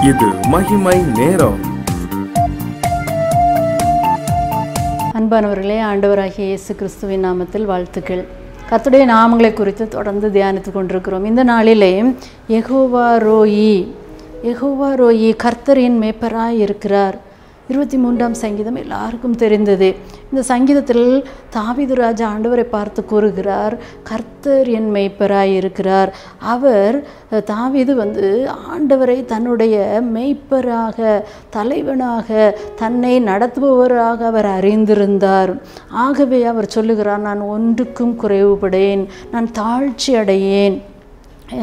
இது மகிமை நேரம். அன்பானவர்களே, ஆண்டவராகிய இயேசு கிறிஸ்துவின் நாமத்தில் வாழ்த்துக்கள். கர்த்தருடைய நாமங்களை குறித்து தொடர்ந்து தியானித்து கொண்டிருக்கிறோம். இந்த நாளிலே யெகோவா ரோயி கர்த்தரின் மேய்ப்பராய் இருக்கிறார். 23ஆம் சங்கீதம் எல்லாருக்கும் தெரிந்தது. இந்த சங்கீதத்தில் தாவீது ராஜா ஆண்டவரை பார்த்து கூறுகிறார், கர்த்தர் என் மேய்ப்பராய் இருக்கிறார். தாவீது ஆண்டவரை தன்னுடைய மேய்ப்பராக, தலைவனாக, தன்னை நடத்துபவராக அவர் அறிந்திருந்தார். ஆகவே அவர் சொல்லுகிறார், நான் ஒன்றுக்கும் குறைவுபடேன், நான் தாழ்ச்சி அடையேன்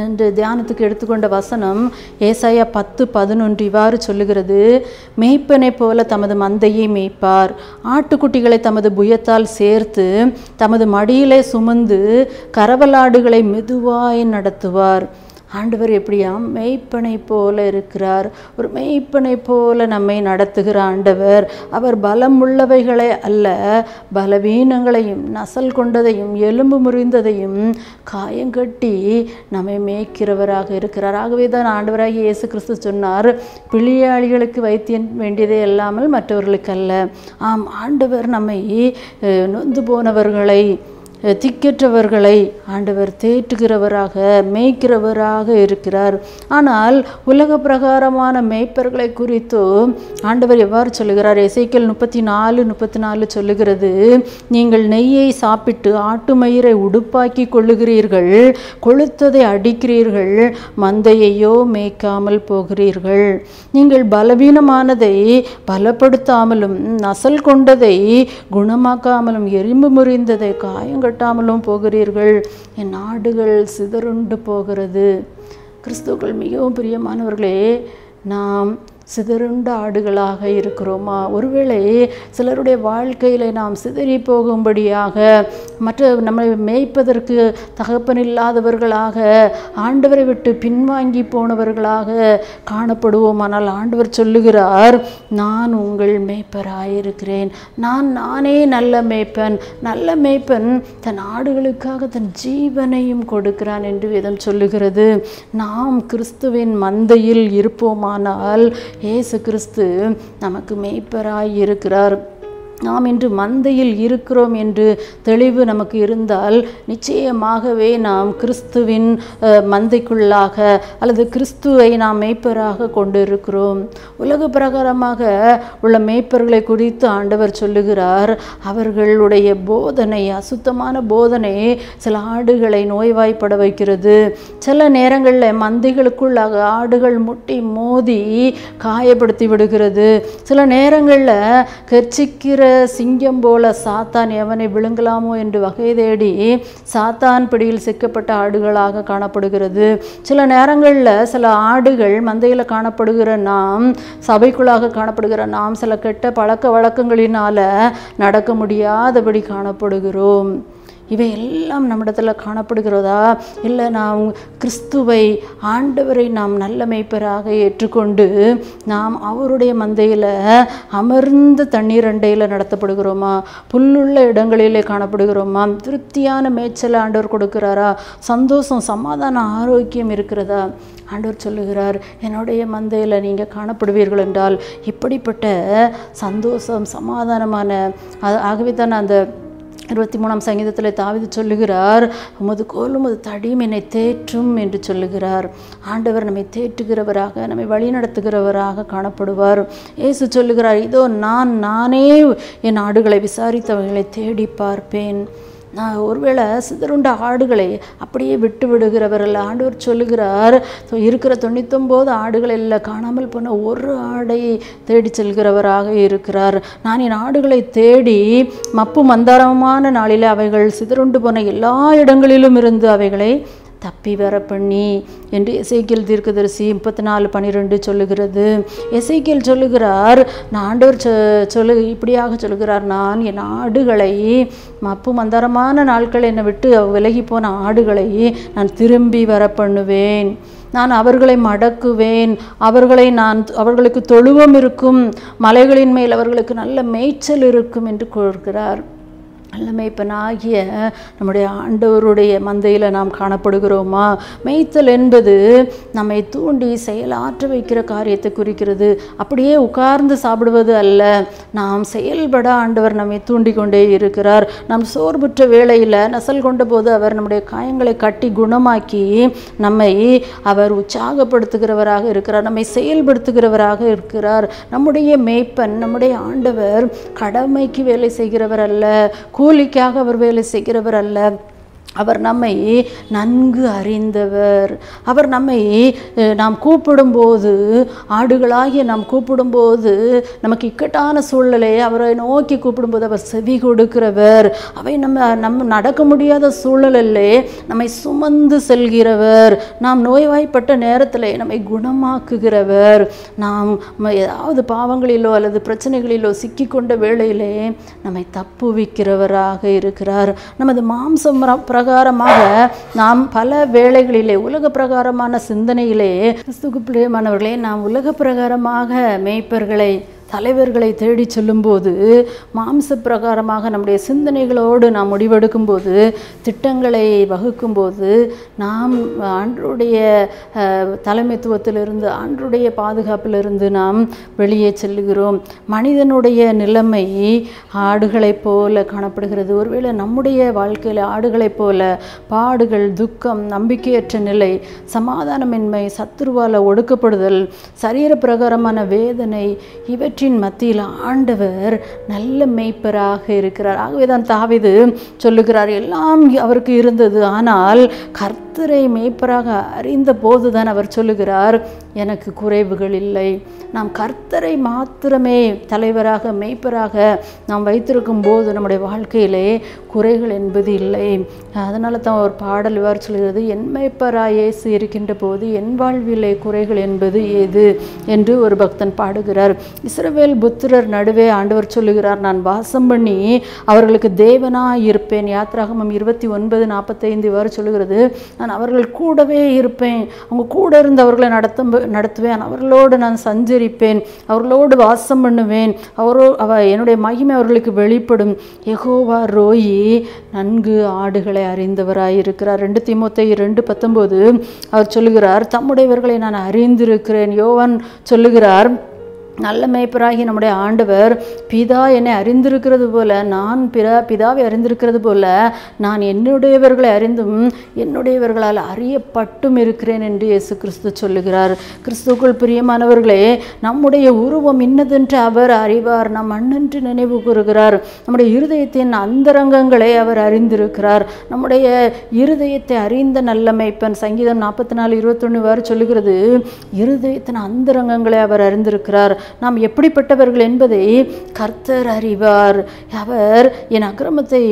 என்று தியானத்துக்கு எடுத்துக்கொண்ட வசனம் ஏசாயா 10:11 இவ்வாறு சொல்லுகிறது, மேய்ப்பனை போல தமது மந்தையை மேய்ப்பார், ஆட்டுக்குட்டிகளை தமது புயத்தால் சேர்த்து தமது மடியிலே சுமந்து கரவலாடுகளை மெதுவாய் நடத்துவார். ஆண்டவர் எப்படியாம் மேய்ப்பனை போல இருக்கிறார். ஒரு மேய்ப்பனை போல நம்மை நடத்துகிற ஆண்டவர். அவர் பலம் உள்ளவைகளை அல்ல, பலவீனங்களையும் நசல் கொண்டதையும் எலும்பு முறிந்ததையும் காயங்கட்டி நம்மை மேய்க்கிறவராக இருக்கிறார். ஆகவே தான் ஆண்டவராகிய இயேசு கிறிஸ்து சொன்னார், பிள்ளையாளிகளுக்கு வைத்தியம் வேண்டியதே இல்லாமல் மற்றவர்களுக்கு அல்ல. ஆம், ஆண்டவர் நம்மை நொந்து போனவர்களை, திக்கற்றவர்களை ஆண்டவர் தேற்றுகிறவராக, மேய்க்கிறவராக இருக்கிறார். ஆனால் உலக பிரகாரமான மேய்ப்பர்களை குறித்தோ ஆண்டவர் எவ்வாறு சொல்லுகிறார்? எசேக்கியேல் 34:34 சொல்லுகிறது, நீங்கள் நெய்யை சாப்பிட்டு ஆட்டு மயிரை உடுப்பாக்கி கொள்ளுகிறீர்கள், கொளுத்ததை அடிக்கிறீர்கள், மந்தையையோ மேய்க்காமல் போகிறீர்கள். நீங்கள் பலவீனமானதை பலப்படுத்தாமலும் நசல் கொண்டதை குணமாக்காமலும் எறும்பு முறிந்ததை காயங்கட்டாமலும் போகிறீர்கள். என் ஆடுகள் சிதறுண்டு போகிறது. கிறிஸ்துவுக்குள் மிகவும் பிரியமானவர்களே, நாம் சிதறுண்ட ஆடுகளாக இருக்கிறோமா? ஒருவேளை சிலருடைய வாழ்க்கையில் நாம் சிதறி போகும்படியாக, மற்ற நம்மை மேய்ப்பதற்கு தகப்பன் இல்லாதவர்களாக, ஆண்டவரை விட்டு பின்வாங்கி போனவர்களாக காணப்படுவோம். ஆனால் ஆண்டவர் சொல்லுகிறார், நான் உங்கள் மேய்ப்பராயிருக்கிறேன். நானே நல்ல மேய்ப்பன். நல்ல மேய்ப்பன் தன் ஆடுகளுக்காக தன் ஜீவனையும் கொடுக்கிறான் என்று வேதம் சொல்லுகிறது. நாம் கிறிஸ்துவின் மந்தையில் இருப்போமானால் இயேசு கிறிஸ்து நமக்கு மேய்ப்பராய் இருக்கிறார். நாம் இன்று மந்தையில் இருக்கிறோம் என்று தெளிவு நமக்கு இருந்தால் நிச்சயமாகவே நாம் கிறிஸ்துவின் மந்தைக்குள்ளாக அல்லது கிறிஸ்துவை நாம் மேய்ப்பராக கொண்டு இருக்கிறோம். உலக பிரகாரமாக உள்ள மேய்ப்பர்களை குறித்து ஆண்டவர் சொல்லுகிறார், அவர்களுடைய போதனை, அசுத்தமான போதனை சில ஆடுகளை நோய்வாய்ப்பட வைக்கிறது. சில நேரங்களில் மந்தைகளுக்குள்ளாக ஆடுகள் முட்டி மோதி காயப்படுத்தி விடுகிறது. சில நேரங்களில் கர்ச்சிக்கிற சிங்கம் போல சாத்தான் எவனை விழுங்கலாமோ என்று வகை தேடி சாத்தான் பிடியில் சிக்கப்பட்ட ஆடுகளாக காணப்படுகிறது. சில நேரங்களில் சில ஆடுகள் மந்தையில் காணப்படுகிற நாம், சபைக்குள்ளாக காணப்படுகிற நாம், சில கெட்ட பழக்க வழக்கங்களினால நடக்க முடியாதபடி காணப்படுகிறோம். இவை எல்லாம் நம்மிடத்தில் காணப்படுகிறதா? இல்லை நாம் கிறிஸ்துவை, ஆண்டவரை நாம் நல்ல மேய்ப்பராக ஏற்றுக்கொண்டு நாம் அவருடைய மந்தையில் அமர்ந்த தண்ணீர் அண்டையில் நடத்தப்படுகிறோமா? புல்லுள்ள இடங்களிலே காணப்படுகிறோமா? திருப்தியான மேய்ச்சலை ஆண்டவர் கொடுக்கிறாரா? சந்தோஷம், சமாதானம், ஆரோக்கியம் இருக்கிறதா? ஆண்டவர் சொல்லுகிறார், என்னுடைய மந்தையில் நீங்கள் காணப்படுவீர்கள் என்றால் இப்படிப்பட்ட சந்தோஷம், சமாதானமான. ஆகவே தான் அந்த 23ஆம் சங்கீதத்தில் தாவீது சொல்லுகிறார், உமது கோலும் உமது தடியும் என்னை தேற்றும் என்று சொல்லுகிறார். ஆண்டவர் நம்மை தேற்றுகிறவராக, நம்மை வழி நடத்துகிறவராக காணப்படுவார். இயேசு சொல்லுகிறார், இதோ நானே என் ஆடுகளை விசாரித்தவர்களை தேடி பார்ப்பேன். நான் ஒருவேளை சிதறுண்ட ஆடுகளை அப்படியே விட்டு விடுகிறவர்கள். ஆண்டவர் சொல்லுகிறார், இருக்கிற 99 ஆடுகள் இல்லை, காணாமல் போன ஒரு ஆடை தேடி செல்கிறவராக இருக்கிறார். நான் என் ஆடுகளை தேடி மப்பு மந்தாரமான நாளில் அவைகள் சிதறுண்டு போன எல்லா இடங்களிலும் இருந்து அவைகளை தப்பி வர பண்ணி என்று எசேக்கியேல் தீர்க்கதரிசி 34:12 சொல்லுகிறது. எசேக்கியேல் சொல்லுகிறார், நான் ஆண்டவர் இப்படியாக சொல்லுகிறார், நான் என் ஆடுகளை, மப்பு மந்தாரமான நாட்கள் என்னை விட்டு விலகி போன ஆடுகளை நான் திரும்பி வர பண்ணுவேன். நான் அவர்களை மடக்குவேன், அவர்களுக்கு தொழுவம் இருக்கும், மலைகளின் மேல் அவர்களுக்கு நல்ல மேய்ச்சல் இருக்கும் என்று கூறுகிறார். நல்ல மேய்ப்பனாகிய நம்முடைய ஆண்டவருடைய மந்தையில் நாம் காணப்படுகிறோமா? மேய்த்தல் என்பது நம்மை தூண்டி செயலாற்ற வைக்கிற காரியத்தை குறிக்கிறது. அப்படியே உட்கார்ந்து சாப்பிடுவது அல்ல. நாம் செயல்பட ஆண்டவர் நம்மை தூண்டி கொண்டே இருக்கிறார். நாம் சோர்வுற்ற வேளையில் நசல் கொண்ட போது அவர் நம்முடைய காயங்களை கட்டி குணமாக்கி நம்மை அவர் உற்சாகப்படுத்துகிறவராக இருக்கிறார், நம்மை செயல்படுத்துகிறவராக இருக்கிறார். நம்முடைய மேய்ப்பன், நம்முடைய ஆண்டவர் கடமைக்கு வேலை செய்கிறவர் அல்ல, கூலிக்காக அவர் வேலை செய்கிறவர் அல்ல. அவர் நம்மை நன்கு அறிந்தவர். அவர் நம்மை நாம் கூப்பிடும்போது, ஆடுகளாகிய நாம் கூப்பிடும்போது, நமக்கு இக்கட்டான சூழ்நிலையை அவரை நோக்கி கூப்பிடும்போது அவர் செவி கொடுக்கிறவர். அவை நம்ம நடக்க முடியாத சூழ்நிலையிலே நம்மை சுமந்து செல்கிறவர். நாம் நோய்வாய்ப்பட்ட நேரத்தில் நம்மை குணமாக்குகிறவர். நாம் ஏதாவது பாவங்களிலோ அல்லது பிரச்சனைகளிலோ சிக்கிக்கொண்ட வேளையிலே நம்மை தப்புவிக்கிறவராக இருக்கிறார். நமது மாம்சம் பிரகாரமாக நாம் பல வேளைகளிலே உலக பிரகாரமான சிந்தனையிலே, கிறிஸ்துவுக்கு பிரியமானவர்களே, நாம் உலக பிரகாரமாக மேய்ப்பர்களை தலைவர்களை தேடி சொல்லும்போது, மாம்ச பிரகாரமாக நம்முடைய சிந்தனைகளோடு நாம் முடிவெடுக்கும்போது, திட்டங்களை வகுக்கும்போது, நாம் ஆண்டருடைய தலைமைத்துவத்திலிருந்து, ஆண்டருடைய பாதுகாப்பிலிருந்து நாம் வெளியே செல்லுகிறோம். மனிதனுடைய நிலைமை ஆடுகளைப் போல காணப்படுகிறது. ஒருவேளை நம்முடைய வாழ்க்கையில் ஆடுகளைப் போல பாடுகள், துக்கம், நம்பிக்கையற்ற நிலை, சமாதானமின்மை, சத்துருவால் ஒடுக்கப்படுதல், சரீர பிரகாரமான வேதனை, இவற்றின் மத்தியில் ஆண்டவர் நல்ல மேய்ப்பராக இருக்கிறார். ஆகவேதான் தாவீது சொல்லுகிறார், எல்லாம் அவருக்கு இருந்தது, ஆனால் கர்த்தரை மேய்ப்பராக அறிந்த போதுதான் அவர் சொல்லுகிறார், எனக்கு குறைவுகள் இல்லை. நாம் கர்த்தரை மாத்திரமே தலைவராக மேய்ப்பராக நாம் வைத்திருக்கும் போது நம்முடைய வாழ்க்கையிலே குறைகள் என்பது இல்லை. அதனால தான் ஒரு பாடல் இவ்வாறு சொல்கிறது, என் மேய்ப்பராய் இயேசு இருக்கின்ற போது என் வாழ்விலே குறைகள் என்பது ஏது என்று ஒரு பக்தன் பாடுகிறார். இஸ்ரவேல் புத்திரர் நடுவே ஆண்டவர் சொல்லுகிறார், நான் வாசம் பண்ணி அவர்களுக்கு தேவனாய் இருப்பேன். யாத்ராகமம் 29:45 இவ்வாறு சொல்லுகிறது, நான் அவர்கள் கூடவே இருப்பேன், அவங்க கூட இருந்து அவர்களை நடத்துவேன், அவர்களோடு நான் சஞ்சரிப்பேன், அவர்களோடு வாசம் பண்ணுவேன், என்னுடைய மகிமை அவர்களுக்கு வெளிப்படும். யெகோவா ரோயி நன்கு ஆடுகளை அறிந்தவராயிருக்கிறார். 2 தீமோத்தேயு 2:19 அவர் சொல்லுகிறார், தம்முடையவர்களை நான் அறிந்திருக்கிறேன். யோவான் சொல்லுகிறார், நல்ல மேய்ப்பராகி நம்முடைய ஆண்டவர், பிதா என்னை அறிந்திருக்கிறது போல நான் பிதாவை அறிந்திருக்கிறது போல நான் என்னுடையவர்களை அறிந்தும் என்னுடையவர்களால் அறியப்பட்டும் இருக்கிறேன் என்று இயேசு கிறிஸ்து சொல்லுகிறார். கிறிஸ்துவுக்குள் பிரியமானவர்களே, நம்முடைய உருவம் இன்னதென்று அவர் அறிவார். நாம் மண்ணென்று நினைவு கூறுகிறார். நம்முடைய இருதயத்தின் அந்தரங்கங்களை அவர் அறிந்திருக்கிறார். நம்முடைய இருதயத்தை அறிந்த நல்ல மேய்ப்பன். சங்கீதம் 44:21 சொல்லுகிறது, இருதயத்தின் அந்தரங்கங்களை அவர் அறிந்திருக்கிறார். நாம் எப்படிப்பட்டவர்கள் என்பதை கர்த்தர் அறிவார். அவர் என் அக்கிரமத்தை,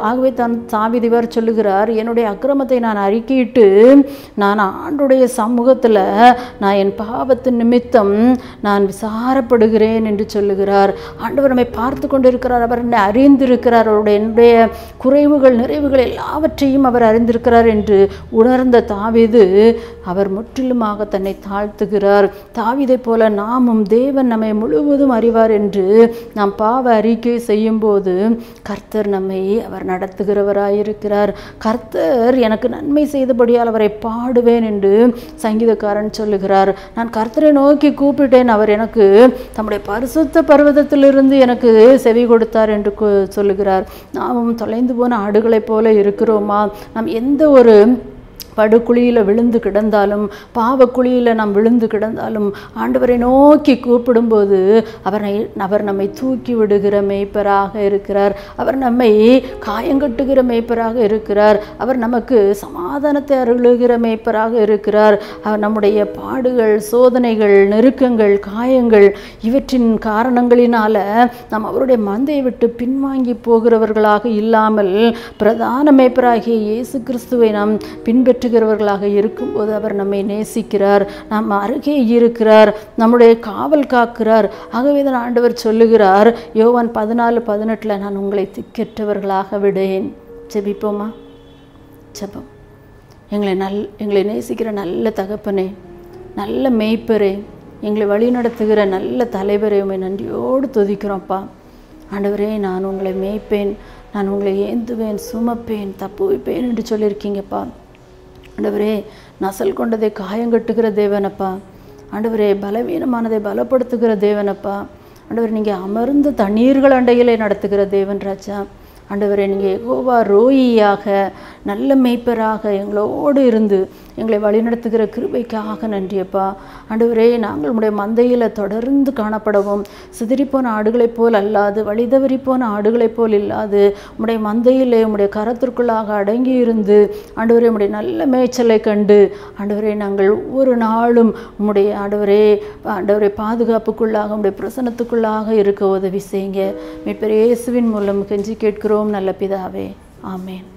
ஆகவே தான் தாவீது சொல்லுகிறார், என்னுடைய அக்கிரமத்தை நான் அறிக்கையிட்டு நான் ஆண்டுடைய சமூகத்தில் நான் என் பாவத்தின் நிமித்தம் நான் விசாரப்படுகிறேன் என்று சொல்லுகிறார். ஆண்டவர் நம்மை பார்த்து கொண்டிருக்கிறார். அவர் என்னை அறிந்திருக்கிறார். என்னுடைய குறைவுகள், நிறைவுகள் எல்லாவற்றையும் அவர் அறிந்திருக்கிறார் என்று உணர்ந்த தாவீது அவர் முற்றிலுமாக தன்னை தாழ்த்துகிறார். தாவீதை போல நாமும் தேவன் நம்மை முழுவதும் அறிவார் என்று நாம் பாவ அறிக்கை செய்யும் போது கர்த்தர் நம்மை அவர் நடத்துகிறவராயிருக்கிறார். கர்த்தர் எனக்கு நன்மை செய்தபடியால் அவரை பாடுவேன் என்று சங்கீதக்காரன் சொல்லுகிறார். நான் கர்த்தரை நோக்கி கூப்பிட்டேன், அவர் எனக்கு தம்முடைய பரிசுத்த பர்வதத்திலிருந்து எனக்கு செவி கொடுத்தார் என்று சொல்லுகிறார். நாமும் தொலைந்து போன ஆடுகளைப் போல இருக்கிறோமா? நாம் எந்த ஒரு படுகுழியில் விழுந்து கிடந்தாலும், பாவக்குழியில் நாம் விழுந்து கிடந்தாலும், ஆண்டவரை நோக்கி கூப்பிடும்போது அவர் நம்மை தூக்கி விடுகிற மேய்ப்பராக இருக்கிறார். அவர் நம்மை காயங்கட்டுகிற மேய்ப்பராக இருக்கிறார். அவர் நமக்கு சமாதானத்தை அருளுகிற மேய்ப்பராக இருக்கிறார். அவர் நம்முடைய பாடுகள், சோதனைகள், நெருக்கங்கள், காயங்கள் இவற்றின் காரணங்களினால நாம் அவருடைய மந்தையை விட்டு பின்வாங்கி போகிறவர்களாக இல்லாமல், பிரதான மேய்ப்பராகிய இயேசு கிறிஸ்துவை நாம் பின்பற்றுகிறவர்களாக இருக்கும்போது அவர் நம்மை நேசிக்கிறார், நம் அருகே இருக்கிறார், நம்முடைய காவல் காக்கிறார். ஆகவே தான் ஆண்டவர் சொல்லுகிறார், யோவான் 14:18 நான் உங்களை திக்கற்றவர்களாக விடேன். ஜெபிப்போமா? ஜெபம். எங்களை நேசிக்கிற நல்ல தகப்பனே, நல்ல மேய்ப்பரே, எங்களை வழிநடத்துகிற நல்ல தலைவரே, உம்மை நன்றியோடு துதிக்கிறோம்ப்பா. ஆண்டவரே, நான் உங்களை மேய்ப்பேன், நான் உங்களை ஏந்துவேன், சுமப்பேன், தப்புவிப்பேன் என்று சொல்லியிருக்கீங்கப்பா. ஆண்டவரே, நசல் கொண்டதை காயங்கட்டுகிற தேவனப்பா. ஆண்டவரே, பலவீனமானதை பலப்படுத்துகிற தேவனப்பா. ஆண்டவரே, நீங்கள் அமர்ந்த தண்ணீர்கள் அண்டையிலே நடத்துகிற தேவன் ராஜா. ஆண்டவரே, நீங்கள் யெகோவா ரோயியாக, நல்ல மேய்ப்பராக எங்களோடு இருந்து எங்களை வழிநடத்துகிற கிருபைக்காக நன்றியப்பா. ஆண்டவரே, நாங்கள் உம்முடைய மந்தையில் தொடர்ந்து காணப்படவும், சிதறிப்போன ஆடுகளைப் போல் அல்லாது, வழிதவறிப்போன ஆடுகளைப் போல் இல்லாது, உம்முடைய மந்தையிலே உம்முடைய கரத்திற்குள்ளாக அடங்கி இருந்து, ஆண்டவரே, உம்முடைய நல்ல மேய்ச்சலை கண்டு, ஆண்டவரே, நாங்கள் ஒவ்வொரு நாளும் உம்முடைய ஆண்டவரே பாதுகாப்புக்குள்ளாக, உம்முடைய பிரசன்னத்துக்குள்ளாக இருக்க உதவி செய்யுங்க. மீட்பர் இயேசுவின் மூலம் கெஞ்சி கேட்கிறோம் நல்ல பிதாவே, ஆமேன்.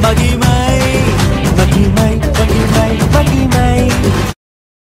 மகிமை